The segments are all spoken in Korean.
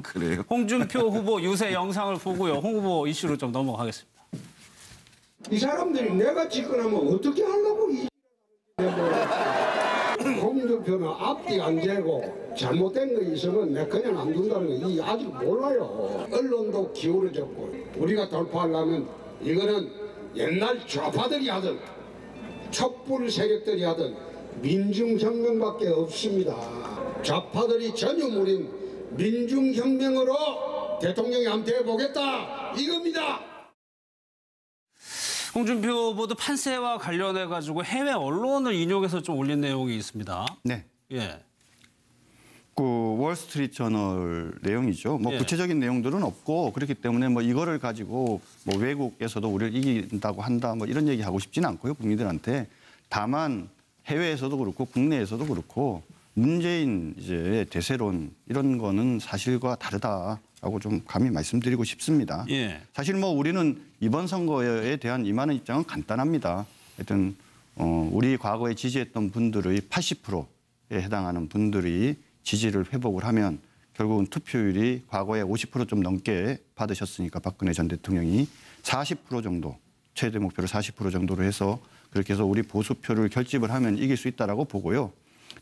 그래요? 홍준표 후보 유세 영상을 보고요. 홍 후보 이슈로 좀 넘어가겠습니다. 이 사람들이 내가 집권하면 어떻게 하려고 홍준표는 앞뒤 안 재고 잘못된 거 있으면 내 그냥 안 둔다는 거 이 아직 몰라요. 언론도 기울어졌고 우리가 돌파하려면 이거는 옛날 좌파들이 하던 촛불 세력들이 하던 민중혁명밖에 없습니다. 좌파들이 전유물인 민중혁명으로 대통령이 한번 해보겠다 이겁니다. 홍준표 후보도 판세와 관련해 가지고 해외 언론을 인용해서 좀 올린 내용이 있습니다. 네. 예. 그 월스트리트 저널 내용이죠. 뭐 예. 구체적인 내용들은 없고 그렇기 때문에 뭐 이거를 가지고 뭐 외국에서도 우리를 이긴다고 한다 뭐 이런 얘기 하고 싶지는 않고요. 국민들한테. 다만 해외에서도 그렇고 국내에서도 그렇고 문재인 이제 대세론 이런 거는 사실과 다르다라고 좀 감히 말씀드리고 싶습니다. 예. 사실 뭐 우리는 이번 선거에 대한 임하는 입장은 간단합니다. 하여튼 우리 과거에 지지했던 분들의 80%에 해당하는 분들이 지지를 회복을 하면 결국은 투표율이 과거에 50% 좀 넘게 받으셨으니까 박근혜 전 대통령이 40% 정도 최대 목표를 40% 정도로 해서 그렇게 해서 우리 보수표를 결집을 하면 이길 수 있다라고 보고요.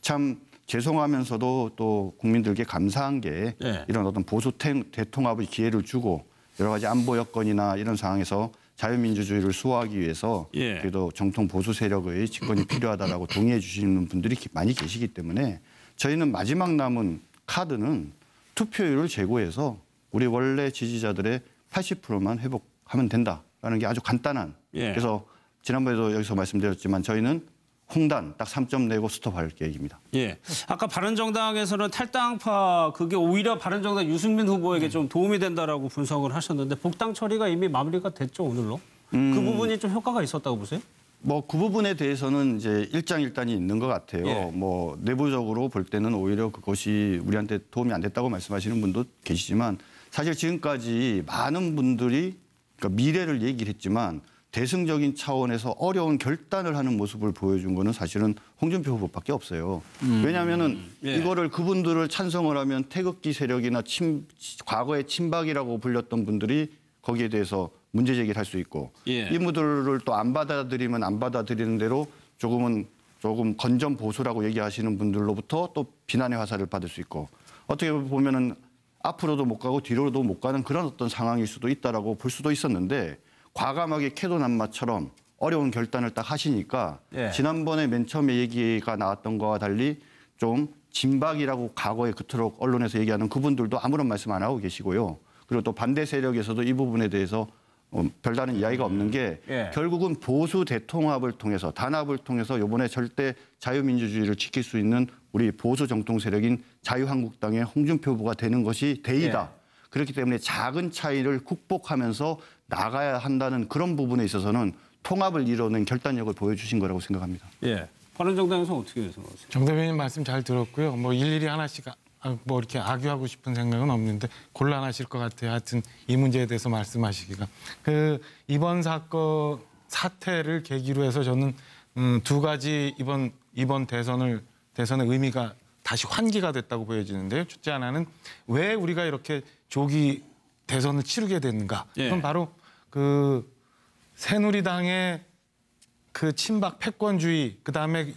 참 죄송하면서도 또 국민들께 감사한 게 예. 이런 어떤 보수 대통합의 기회를 주고 여러 가지 안보 여건이나 이런 상황에서 자유민주주의를 수호하기 위해서 예. 그래도 정통 보수 세력의 집권이 필요하다라고 동의해 주시는 분들이 많이 계시기 때문에 저희는 마지막 남은 카드는 투표율을 제고해서 우리 원래 지지자들의 80%만 회복하면 된다라는 게 아주 간단한. 예. 그래서 지난번에도 여기서 말씀드렸지만 저희는 홍단 딱 3점 내고 스톱할 계획입니다. 예. 아까 바른정당에서는 탈당파 그게 오히려 바른정당 유승민 후보에게 좀 도움이 된다라고 분석을 하셨는데 복당 처리가 이미 마무리가 됐죠, 오늘로. 그 부분이 좀 효과가 있었다고 보세요? 뭐 그 부분에 대해서는 이제 일장일단이 있는 것 같아요. 예. 뭐 내부적으로 볼 때는 오히려 그것이 우리한테 도움이 안 됐다고 말씀하시는 분도 계시지만 사실 지금까지 많은 분들이 그러니까 미래를 얘기를 했지만 대승적인 차원에서 어려운 결단을 하는 모습을 보여준 거는 사실은 홍준표 후보밖에 없어요. 왜냐하면은 예. 이거를 그분들을 찬성을 하면 태극기 세력이나 과거의 친박이라고 불렸던 분들이 거기에 대해서 문제 제기를 할 수 있고 예. 이분들을 또 안 받아들이면 안 받아들이는 대로 조금 건전 보수라고 얘기하시는 분들로부터 또 비난의 화살을 받을 수 있고 어떻게 보면은 앞으로도 못 가고 뒤로도 못 가는 그런 어떤 상황일 수도 있다라고 볼 수도 있었는데 과감하게 캐도남마처럼 어려운 결단을 딱 하시니까 예. 지난번에 맨 처음에 얘기가 나왔던 거와 달리 좀 진박이라고 과거에 그토록 언론에서 얘기하는 그분들도 아무런 말씀 안 하고 계시고요. 그리고 또 반대 세력에서도 이 부분에 대해서 별다른 이야기가 없는 게 예. 결국은 보수 대통합을 통해서 단합을 통해서 이번에 절대 자유민주주의를 지킬 수 있는 우리 보수 정통 세력인 자유한국당의 홍준표 후보가 되는 것이 대의다. 예. 그렇기 때문에 작은 차이를 극복하면서 나가야 한다는 그런 부분에 있어서는 통합을 이뤄낸 결단력을 보여주신 거라고 생각합니다. 예. 바른정당에서는 어떻게 생각하세요? 정 대변인 말씀 잘 들었고요. 뭐 일일이 하나씩 뭐 이렇게 악유하고 싶은 생각은 없는데 곤란하실 것 같아요. 하여튼 이 문제에 대해서 말씀하시기가. 그 이번 사건 사태를 계기로 해서 저는 두 가지 이번 대선의 의미가 다시 환기가 됐다고 보여지는데요. 첫째 하나는 왜 우리가 이렇게 조기 대선을 치르게 됐는가? 예. 그건 바로 그 새누리당의 그 친박 패권주의, 그다음에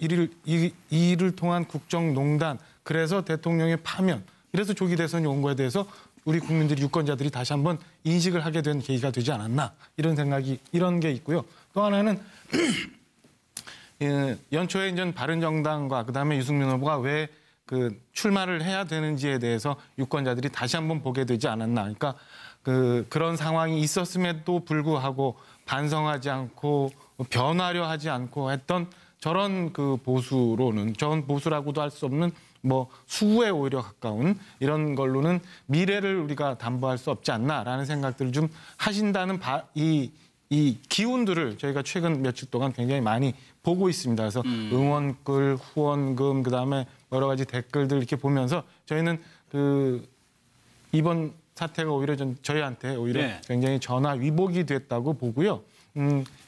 이를 통한 국정농단, 그래서 대통령의 파면, 이래서 조기 대선이 온 거에 대해서 우리 국민들이 유권자들이 다시 한번 인식을 하게 된 계기가 되지 않았나 이런 게 있고요. 또 하나는 연초에 이제 바른정당과 그다음에 유승민 후보가 왜 그 출마를 해야 되는지에 대해서 유권자들이 다시 한번 보게 되지 않았나. 그러니까 그런 상황이 있었음에도 불구하고 반성하지 않고 변화려 하지 않고 했던 저런 그 보수로는 전 보수라고도 할 수 없는 뭐 수구에 오히려 가까운 이런 걸로는 미래를 우리가 담보할 수 없지 않나라는 생각들을 좀 하신다는 이 기운들을 저희가 최근 며칠 동안 굉장히 많이 보고 있습니다. 그래서 응원글, 후원금, 그다음에 여러 가지 댓글들 이렇게 보면서 저희는 이번 사태가 오히려 저희한테 오히려 네. 굉장히 전화 위복이 됐다고 보고요.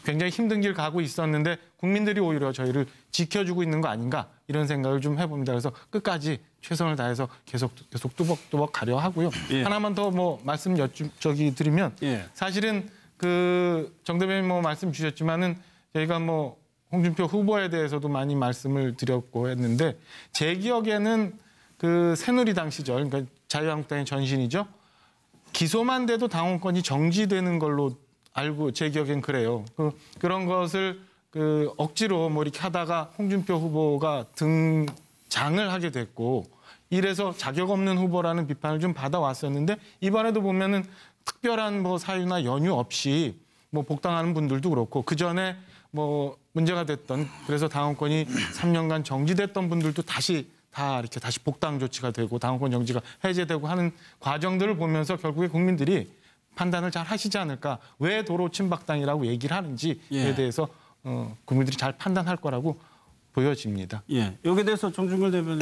굉장히 힘든 길 가고 있었는데 국민들이 오히려 저희를 지켜주고 있는 거 아닌가 이런 생각을 좀 해봅니다. 그래서 끝까지 최선을 다해서 계속 뚜벅뚜벅 가려 하고요. 예. 하나만 더 뭐 말씀 드리면 예. 사실은 정 대변인 뭐 말씀 주셨지만은 저희가 뭐 홍준표 후보에 대해서도 많이 말씀을 드렸고 했는데 제 기억에는 새누리당 시절, 그러니까 자유한국당의 전신이죠. 기소만 돼도 당원권이 정지되는 걸로 알고 제 기억엔 그래요. 그런 것을 억지로 뭐 이렇게 하다가 홍준표 후보가 등장을 하게 됐고 이래서 자격 없는 후보라는 비판을 좀 받아왔었는데 이번에도 보면은 특별한 뭐 사유나 연유 없이 뭐 복당하는 분들도 그렇고 그 전에 뭐 문제가 됐던 그래서 당원권이 3년간 정지됐던 분들도 다시 복당 조치가 되고 당원권 정지가 해제되고 하는 과정들을 보면서 결국에 국민들이 판단을 잘 하시지 않을까. 왜 도로 친박당이라고 얘기를 하는지에 예. 대해서 국민들이 잘 판단할 거라고 보여집니다. 예. 여기에 대해서 정준걸 대변인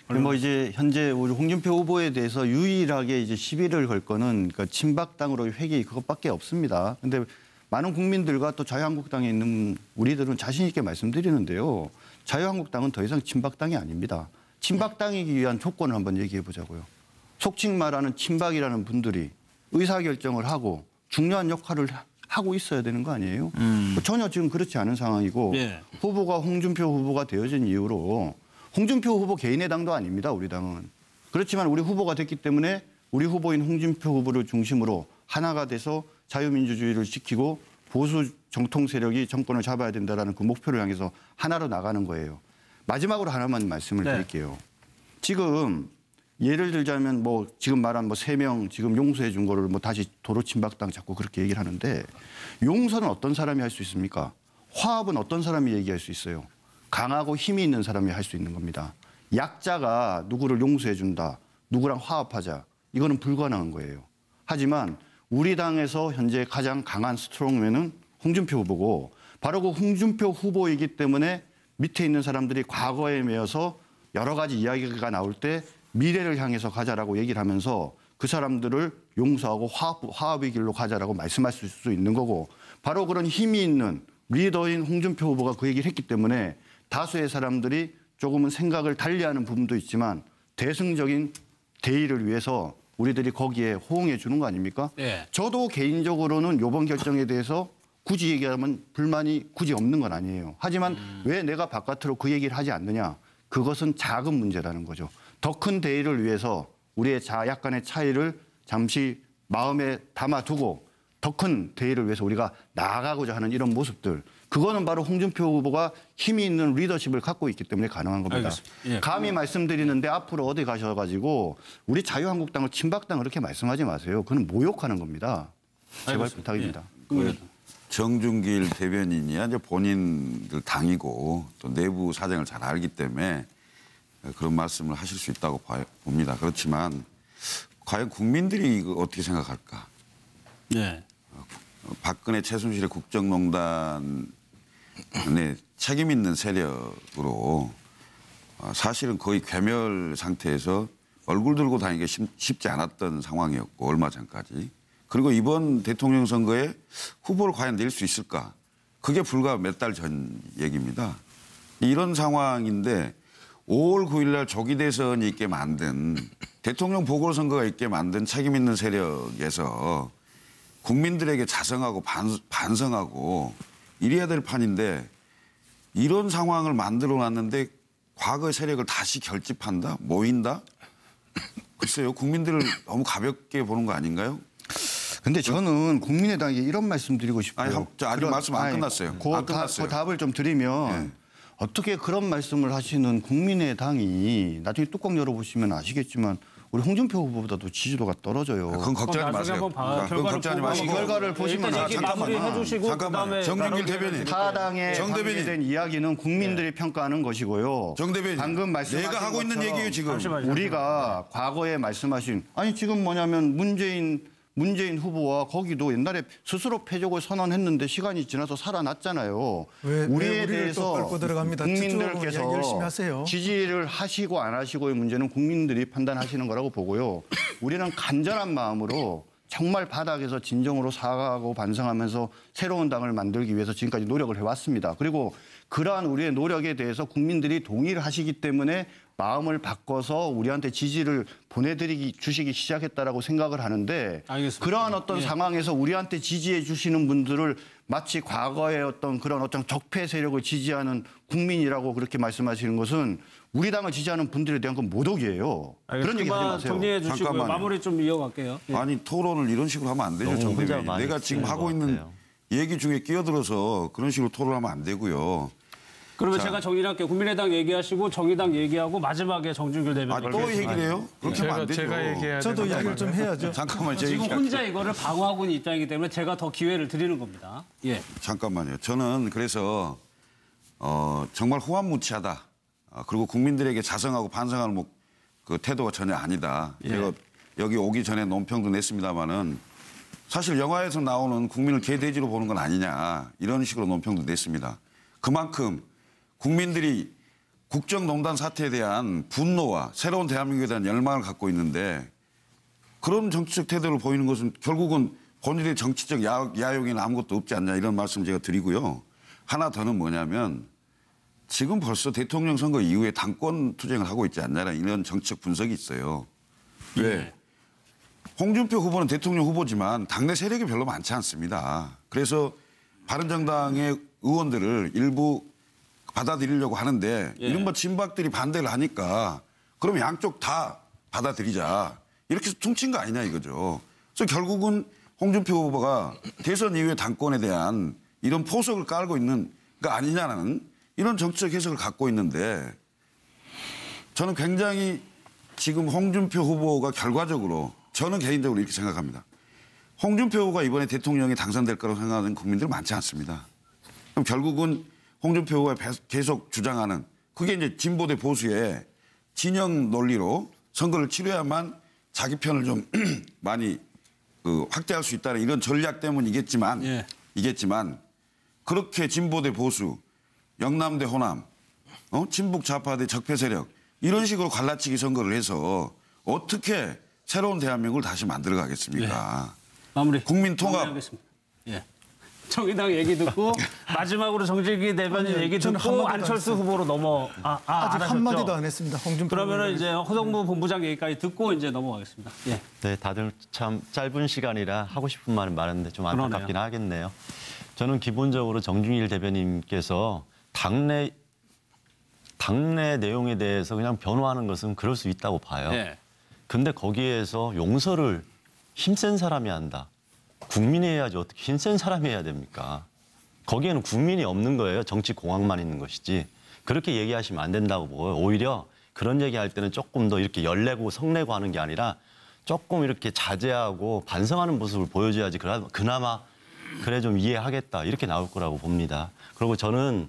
뭐 이제 현재 우리 홍준표 후보에 대해서 유일하게 이제 시비를 걸 거는 그러니까 친박당으로 회귀 그것밖에 없습니다. 근데 많은 국민들과 또 자유한국당에 있는 우리들은 자신 있게 말씀드리는데요. 자유한국당은 더 이상 친박당이 아닙니다. 친박당이기 위한 조건을 한번 얘기해 보자고요. 속칭 말하는 친박이라는 분들이 의사결정을 하고 중요한 역할을 하고 있어야 되는 거 아니에요? 전혀 지금 그렇지 않은 상황이고 예. 후보가 홍준표 후보가 되어진 이후로 홍준표 후보 개인의 당도 아닙니다. 우리 당은. 그렇지만 우리 후보가 됐기 때문에 우리 후보인 홍준표 후보를 중심으로 하나가 돼서 자유민주주의를 지키고 보수 정통 세력이 정권을 잡아야 된다는 그 목표를 향해서 하나로 나가는 거예요. 마지막으로 하나만 말씀을 네. 드릴게요. 지금 예를 들자면 뭐 지금 말한 뭐 3명 지금 용서해 준 거를 뭐 다시 도로 친박당 자꾸 그렇게 얘기를 하는데 용서는 어떤 사람이 할 수 있습니까? 화합은 어떤 사람이 얘기할 수 있어요? 강하고 힘이 있는 사람이 할 수 있는 겁니다. 약자가 누구를 용서해 준다, 누구랑 화합하자 이거는 불가능한 거예요. 하지만 우리 당에서 현재 가장 강한 스트롱맨은 홍준표 후보고 바로 그 홍준표 후보이기 때문에 밑에 있는 사람들이 과거에 매여서 여러 가지 이야기가 나올 때 미래를 향해서 가자라고 얘기를 하면서 그 사람들을 용서하고 화합의 길로 가자라고 말씀하실 수 있는 거고 바로 그런 힘이 있는 리더인 홍준표 후보가 그 얘기를 했기 때문에 다수의 사람들이 조금은 생각을 달리하는 부분도 있지만 대승적인 대의를 위해서 우리들이 거기에 호응해 주는 거 아닙니까? 네. 저도 개인적으로는 이번 결정에 대해서 굳이 얘기하면 불만이 굳이 없는 건 아니에요. 하지만 왜 내가 바깥으로 그 얘기를 하지 않느냐? 그것은 작은 문제라는 거죠. 더 큰 대의를 위해서 우리의 약간의 차이를 잠시 마음에 담아두고 더 큰 대의를 위해서 우리가 나아가고자 하는 이런 모습들. 그거는 바로 홍준표 후보가 힘이 있는 리더십을 갖고 있기 때문에 가능한 겁니다. 예. 감히 말씀드리는데 앞으로 어디 가셔가지고 우리 자유한국당을 친박당 그렇게 말씀하지 마세요. 그건 모욕하는 겁니다. 제발 알겠습니다. 부탁입니다. 정준길 대변인이야 이제 본인들 당이고 또 내부 사정을 잘 알기 때문에 그런 말씀을 하실 수 있다고 봅니다. 그렇지만 과연 국민들이 이거 어떻게 생각할까? 네. 박근혜 최순실의 국정농단에 책임 있는 세력으로 사실은 거의 괴멸 상태에서 얼굴 들고 다니기가 쉽지 않았던 상황이었고 얼마 전까지. 그리고 이번 대통령 선거에 후보를 과연 낼 수 있을까? 그게 불과 몇 달 전 얘기입니다. 이런 상황인데 5월 9일 날 조기 대선이 있게 만든 대통령 보궐선거가 있게 만든 책임 있는 세력에서 국민들에게 자성하고 반성하고 이래야 될 판인데 이런 상황을 만들어 놨는데 과거의 세력을 다시 결집한다? 모인다? 글쎄요. 국민들을 너무 가볍게 보는 거 아닌가요? 근데 저는 국민의당에 이런 말씀 드리고 싶어요. 아니, 아직 말씀 안 끝났어요. 안 끝났어요. 그 답을 좀 드리면 네. 어떻게 그런 말씀을 하시는 국민의당이 나중에 뚜껑 열어보시면 아시겠지만 우리 홍준표 후보보다도 지지도가 떨어져요. 그건 걱정하지 나중에 마세요. 한번 봐요. 그건 걱정하지 결과를 마시고. 결과를 보시면 일단 얘기 마무리해 주시고 잠깐만요. 그다음에 정준길 대변인. 타당에 정 대변인. 관계된 이야기는 국민들이 평가하는 것이고요. 정 대변인. 방금 말씀하신 내가 하고 있는 것처럼 얘기예요 지금. 잠시만요. 우리가 과거에 말씀하신 아니 지금 뭐냐면 문재인 후보와 거기도 옛날에 스스로 패족을 선언했는데 시간이 지나서 살아났잖아요. 왜 우리에 우리를 대해서 또 끌고 들어갑니다. 집중하고 이야기 열심히 국민들께서 하세요. 지지를 하시고 안 하시고의 문제는 국민들이 판단하시는 거라고 보고요. 우리는 간절한 마음으로 정말 바닥에서 진정으로 사과하고 반성하면서 새로운 당을 만들기 위해서 지금까지 노력을 해왔습니다. 그리고 그러한 우리의 노력에 대해서 국민들이 동의를 하시기 때문에 마음을 바꿔서 우리한테 지지를 주시기 시작했다라고 생각을 하는데 알겠습니다. 그러한 어떤 상황에서 우리한테 지지해 주시는 분들을 마치 과거의 어떤 그런 어떤 적폐 세력을 지지하는 국민이라고 그렇게 말씀하시는 것은 우리 당을 지지하는 분들에 대한 건 모독이에요. 그런 얘기 하지 마세요. 정리해 주시고 잠깐만요. 마무리 좀 이어갈게요. 예. 아니 토론을 이런 식으로 하면 안 되죠. 너무 정 혼자 대변인. 많이 내가 지금 쓰는 하고 것 있는 같아요. 얘기 중에 끼어들어서 그런 식으로 토론하면 안 되고요. 그러면 자. 제가 정리할게요. 국민의당 얘기하시고 정의당 얘기하고 마지막에 정준길 대변인. 또 얘기를 해요? 그렇게 하면 안 되죠. 제가 얘기해야 저도 되는 이야기를 좀 해야죠. 잠깐만 제 지금 얘기 혼자 이거를 방어하고 있는 입장이기 때문에 제가 더 기회를 드리는 겁니다. 예. 잠깐만요. 저는 그래서 정말 후한무치하다. 그리고 국민들에게 자성하고 반성하는 그 태도가 전혀 아니다. 제가 여기 오기 전에 논평도 냈습니다마는 사실 영화에서 나오는 국민을 개돼지로 보는 건 아니냐 이런 식으로 논평도 냈습니다. 그만큼 국민들이 국정농단 사태에 대한 분노와 새로운 대한민국에 대한 열망을 갖고 있는데 그런 정치적 태도를 보이는 것은 결국은 본인의 정치적 야욕에는 아무것도 없지 않냐 이런 말씀 제가 드리고요. 하나 더는 뭐냐면 지금 벌써 대통령 선거 이후에 당권 투쟁을 하고 있지 않냐라는 이런 정치적 분석이 있어요. 왜? 홍준표 후보는 대통령 후보지만 당내 세력이 별로 많지 않습니다. 그래서 바른정당의 의원들을 일부 받아들이려고 하는데 이른바 친박들이 반대를 하니까 그럼 양쪽 다 받아들이자. 이렇게 해서 퉁친 거 아니냐 이거죠. 그래서 결국은 홍준표 후보가 대선 이후에 당권에 대한 이런 포석을 깔고 있는 거 아니냐는 이런 정치적 해석을 갖고 있는데 저는 굉장히 지금 홍준표 후보가 결과적으로 저는 개인적으로 이렇게 생각합니다. 홍준표 후보가 이번에 대통령이 당선될 거라고 생각하는 국민들 많지 않습니다. 그럼 결국은 홍준표 후보가 계속 주장하는 그게 이제 진보 대 보수의 진영 논리로 선거를 치러야만 자기 편을 좀 많이 확대할 수 있다는 이런 전략 때문이겠지만 그렇게 진보 대 보수, 영남 대 호남, 친북 좌파 대 적폐 세력 이런 식으로 갈라치기 선거를 해서 어떻게 새로운 대한민국을 다시 만들어 가겠습니까? 마무리. 국민 통합. 마무리하겠습니다. 예. 정의당 얘기 듣고 마지막으로 정진기 대변인 얘기 저는 듣고 한마디도 안철수 안 후보로 아직 안 한마디도 하셨죠? 안 했습니다. 홍준표 그러면은 의원님. 이제 허성무 본부장 얘기까지 듣고 이제 넘어가겠습니다. 예. 네, 다들 참 짧은 시간이라 하고 싶은 말은 많은데 좀 안타깝긴 하겠네요. 저는 기본적으로 정준일 대변인께서 당내 내용에 대해서 그냥 변호하는 것은 그럴 수 있다고 봐요. 예. 근데 거기에서 용서를 힘센 사람이 한다. 국민이 해야지 어떻게 힘센 사람이 해야 됩니까? 거기에는 국민이 없는 거예요. 정치 공학만 있는 것이지. 그렇게 얘기하시면 안 된다고 보고요. 오히려 그런 얘기할 때는 조금 더 이렇게 열내고 성내고 하는 게 아니라 조금 이렇게 자제하고 반성하는 모습을 보여줘야지 그나마 그래 좀 이해하겠다 이렇게 나올 거라고 봅니다. 그리고 저는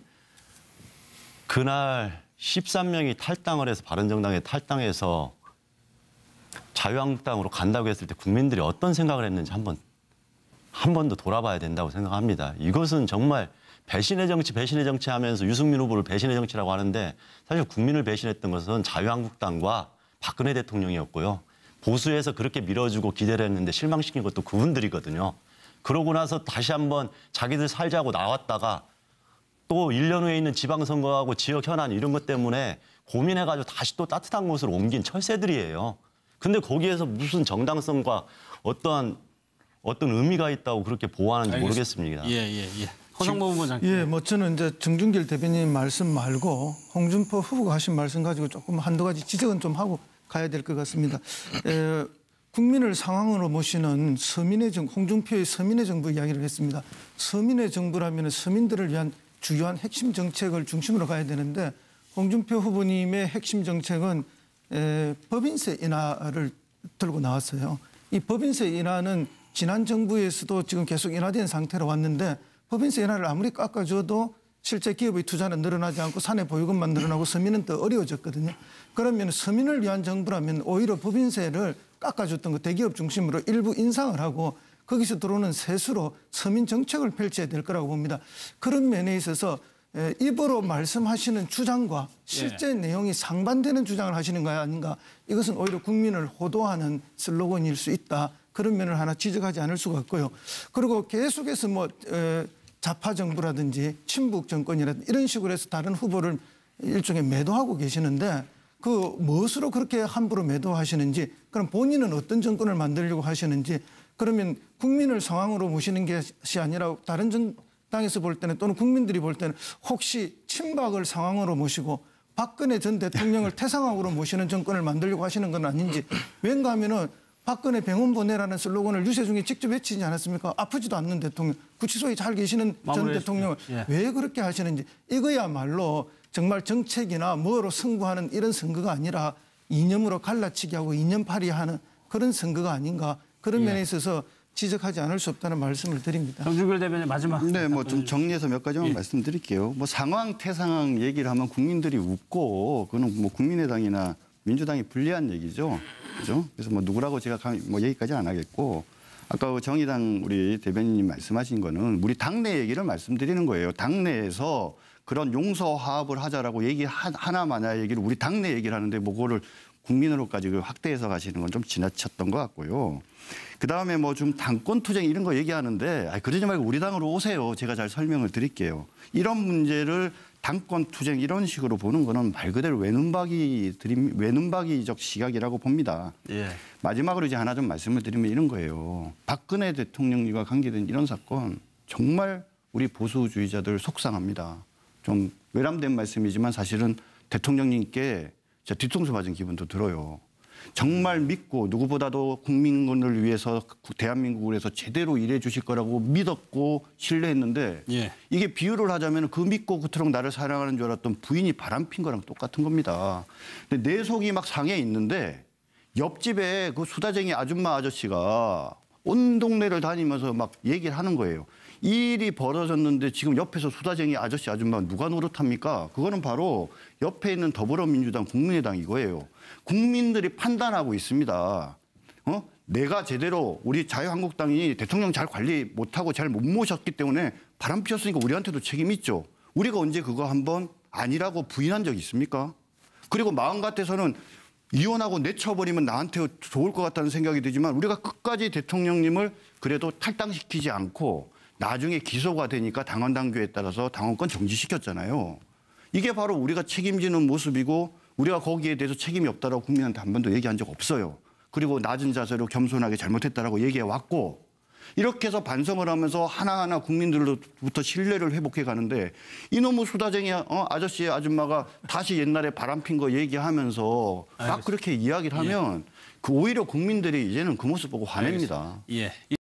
그날 13명이 탈당을 해서 바른정당에 탈당해서 자유한국당으로 간다고 했을 때 국민들이 어떤 생각을 했는지 한 번 더 돌아봐야 된다고 생각합니다. 이것은 정말 배신의 정치 하면서 유승민 후보를 배신의 정치라고 하는데 사실 국민을 배신했던 것은 자유한국당과 박근혜 대통령이었고요. 보수에서 그렇게 밀어주고 기대를 했는데 실망시킨 것도 그분들이거든요. 그러고 나서 다시 한번 자기들 살자고 나왔다가 또 1년 후에 있는 지방선거하고 지역 현안 이런 것 때문에 고민해가지고 다시 또 따뜻한 곳으로 옮긴 철새들이에요. 근데 거기에서 무슨 정당성과 어떤 의미가 있다고 그렇게 보호하는지 모르겠습니다. 예. 허성무 본부장. 예, 뭐 저는 이제 정준길 대변인 말씀 말고 홍준표 후보가 하신 말씀 가지고 조금 한두 가지 지적은 좀 하고 가야 될 것 같습니다. 국민을 상황으로 모시는 홍준표의 서민의 정부 이야기를 했습니다. 서민의 정부라면 서민들을 위한 주요한 핵심 정책을 중심으로 가야 되는데 홍준표 후보님의 핵심 정책은 법인세 인하를 들고 나왔어요. 이 법인세 인하는 지난 정부에서도 지금 계속 인하된 상태로 왔는데 법인세 인하를 아무리 깎아줘도 실제 기업의 투자는 늘어나지 않고 사내 보유금만 늘어나고 서민은 더 어려워졌거든요. 그러면 서민을 위한 정부라면 오히려 법인세를 깎아줬던 거 대기업 중심으로 일부 인상을 하고 거기서 들어오는 세수로 서민 정책을 펼쳐야 될 거라고 봅니다. 그런 면에 있어서 입으로 말씀하시는 주장과 실제 내용이 상반되는 주장을 하시는 거 아닌가. 이것은 오히려 국민을 호도하는 슬로건일 수 있다. 그런 면을 하나 지적하지 않을 수가 없고요. 그리고 계속해서 좌파 정부라든지 친북 정권이라든지 이런 식으로 해서 다른 후보를 일종의 매도하고 계시는데 그 무엇으로 그렇게 함부로 매도하시는지, 그럼 본인은 어떤 정권을 만들려고 하시는지, 그러면 국민을 상황으로 모시는 것이 아니라 다른 정당에서 볼 때는 또는 국민들이 볼 때는 혹시 친박을 상황으로 모시고 박근혜 전 대통령을 태상황으로 모시는 정권을 만들려고 하시는 건 아닌지. 왠가 하면은 박근혜 병원 보내라는 슬로건을 유세중에 직접 외치지 않았습니까? 아프지도 않는 대통령, 구치소에 잘 계시는 전 대통령을 왜 그렇게 하시는지. 이거야말로 정말 정책이나 뭐로 승부하는 이런 선거가 아니라 이념으로 갈라치기하고 이념팔이하는 그런 선거가 아닌가. 그런 면에 있어서 지적하지 않을 수 없다는 말씀을 드립니다. 정준길 대변인 마지막. 네, 뭐 좀 정리해서 몇 가지만 말씀드릴게요. 뭐 상황 태상황 얘기를 하면 국민들이 웃고 그거는 뭐 국민의당이나 민주당이 불리한 얘기죠. 그죠? 그래서 뭐 누구라고 제가 뭐 얘기까지 안 하겠고, 아까 그 정의당 우리 대변인님 말씀하신 거는 우리 당내 얘기를 말씀드리는 거예요. 당내에서 그런 용서 화합을 하자라고 얘기 하나마나 얘기를 우리 당내 얘기를 하는데 뭐 그거를 국민으로까지 확대해서 가시는 건 좀 지나쳤던 것 같고요. 그다음에 뭐 좀 당권 투쟁 이런 거 얘기하는데 그러지 말고 우리 당으로 오세요. 제가 잘 설명을 드릴게요. 이런 문제를 당권 투쟁 이런 식으로 보는 거는 말 그대로 외눈박이적 시각이라고 봅니다. 예. 마지막으로 이제 하나 좀 말씀을 드리면 이런 거예요. 박근혜 대통령과 관계된 이런 사건 정말 우리 보수주의자들 속상합니다. 좀 외람된 말씀이지만 사실은 대통령님께 뒤통수 맞은 기분도 들어요. 정말 믿고 누구보다도 국민을 위해서 대한민국을 위해서 제대로 일해 주실 거라고 믿었고 신뢰했는데 이게 비유를 하자면 그 믿고 그토록 나를 사랑하는 줄 알았던 부인이 바람핀 거랑 똑같은 겁니다. 근데 내 속이 막 상해 있는데 옆집에 그 수다쟁이 아줌마 아저씨가 온 동네를 다니면서 막 얘기를 하는 거예요. 이 일이 벌어졌는데 지금 옆에서 수다쟁이 아저씨 아줌마 누가 노릇합니까? 그거는 바로 옆에 있는 더불어민주당 국민의당 이거예요. 국민들이 판단하고 있습니다. 내가 제대로 우리 자유한국당이 대통령 잘 관리 못하고 잘 못 모셨기 때문에 바람 피웠으니까 우리한테도 책임 있죠. 우리가 언제 그거 한번 아니라고 부인한 적 있습니까? 그리고 마음 같아서는 이혼하고 내쳐버리면 나한테 좋을 것 같다는 생각이 들지만 우리가 끝까지 대통령님을 그래도 탈당시키지 않고 나중에 기소가 되니까 당원 당규에 따라서 당원권 정지시켰잖아요. 이게 바로 우리가 책임지는 모습이고 우리가 거기에 대해서 책임이 없다라고 국민한테 한 번도 얘기한 적 없어요. 그리고 낮은 자세로 겸손하게 잘못했다라고 얘기해 왔고 이렇게 해서 반성을 하면서 하나하나 국민들로부터 신뢰를 회복해 가는데 이놈의 수다쟁이 아저씨 아줌마가 다시 옛날에 바람핀 거 얘기하면서 막 그렇게 이야기를 하면 오히려 국민들이 이제는 그 모습 보고 화냅니다. 예.